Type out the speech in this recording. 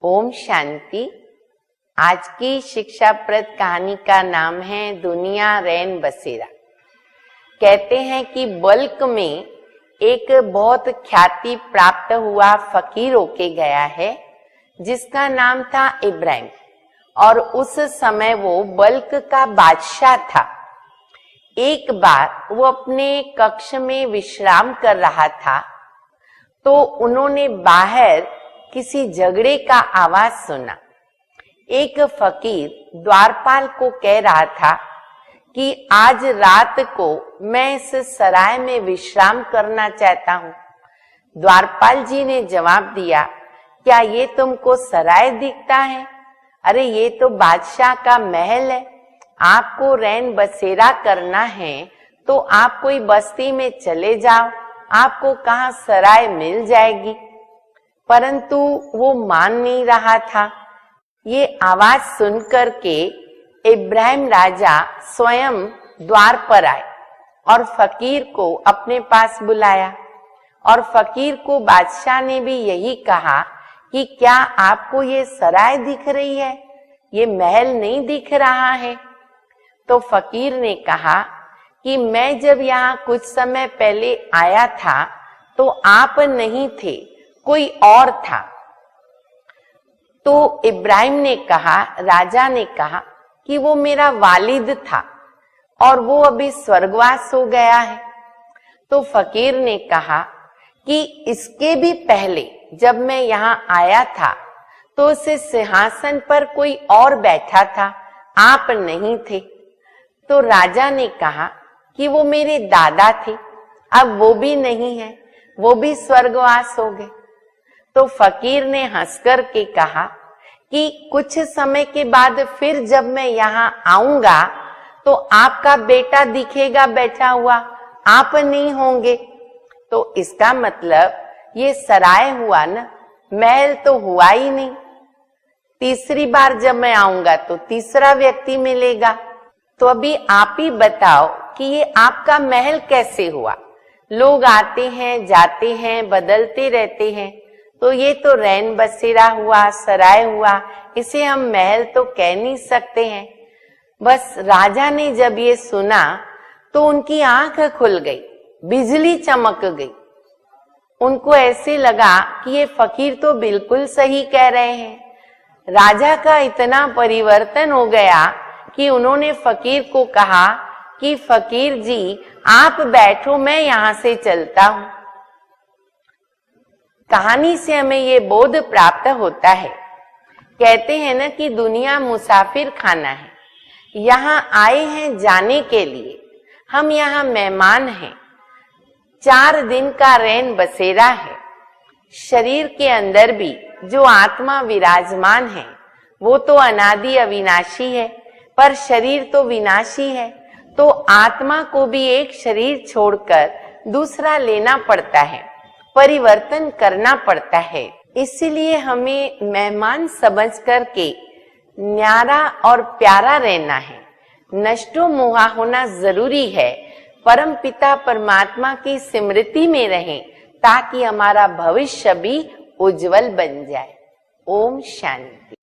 ओम शांति। आज की शिक्षाप्रद कहानी का नाम है दुनिया रैन बसेरा। कहते हैं कि बल्क में एक बहुत ख्याति प्राप्त हुआ फकीर होके गया है जिसका नाम था इब्राहिम, और उस समय वो बल्क का बादशाह था। एक बार वो अपने कक्ष में विश्राम कर रहा था तो उन्होंने बाहर किसी झगड़े का आवाज सुना। एक फकीर द्वारपाल को कह रहा था कि आज रात को मैं इस सराय में विश्राम करना चाहता हूँ। द्वारपाल जी ने जवाब दिया, क्या ये तुमको सराय दिखता है? अरे ये तो बादशाह का महल है। आपको रैन बसेरा करना है तो आप कोई बस्ती में चले जाओ, आपको कहाँ सराय मिल जाएगी। परंतु वो मान नहीं रहा था। ये आवाज सुनकर के इब्राहिम राजा स्वयं द्वार पर आए और फकीर को अपने पास बुलाया, और फकीर को बादशाह ने भी यही कहा कि क्या आपको ये सराय दिख रही है, ये महल नहीं दिख रहा है? तो फकीर ने कहा कि मैं जब यहाँ कुछ समय पहले आया था तो आप नहीं थे, कोई और था। तो इब्राहिम ने कहा, राजा ने कहा कि वो मेरा वालिद था और वो अभी स्वर्गवास हो गया है। तो फकीर ने कहा कि इसके भी पहले जब मैं यहाँ आया था तो उस सिंहासन पर कोई और बैठा था, आप नहीं थे। तो राजा ने कहा कि वो मेरे दादा थे, अब वो भी नहीं है, वो भी स्वर्गवास हो गए। तो फकीर ने हंसकर के कहा कि कुछ समय के बाद फिर जब मैं यहाँ आऊंगा तो आपका बेटा दिखेगा बैठा हुआ, आप नहीं होंगे। तो इसका मतलब ये सराय हुआ ना, महल तो हुआ ही नहीं। तीसरी बार जब मैं आऊंगा तो तीसरा व्यक्ति मिलेगा। तो अभी आप ही बताओ कि ये आपका महल कैसे हुआ? लोग आते हैं, जाते हैं, बदलते रहते हैं, तो ये तो रैन बसेरा हुआ, सराय हुआ, इसे हम महल तो कह नहीं सकते हैं। बस राजा ने जब ये सुना तो उनकी आंख खुल गई, बिजली चमक गई। उनको ऐसे लगा कि ये फकीर तो बिल्कुल सही कह रहे हैं। राजा का इतना परिवर्तन हो गया कि उन्होंने फकीर को कहा कि फकीर जी आप बैठो, मैं यहाँ से चलता हूँ। कहानी से हमें ये बोध प्राप्त होता है। कहते हैं ना कि दुनिया मुसाफिर खाना है, यहाँ आए हैं जाने के लिए, हम यहाँ मेहमान हैं। 4 दिन का रैन बसेरा है। शरीर के अंदर भी जो आत्मा विराजमान है वो तो अनादि अविनाशी है, पर शरीर तो विनाशी है। तो आत्मा को भी एक शरीर छोड़कर दूसरा लेना पड़ता है, परिवर्तन करना पड़ता है। इसीलिए हमें मेहमान समझ करके न्यारा और प्यारा रहना है। नष्टो मोहा होना जरूरी है। परम पिता परमात्मा की स्मृति में रहें ताकि हमारा भविष्य भी उज्जवल बन जाए। ओम शांति।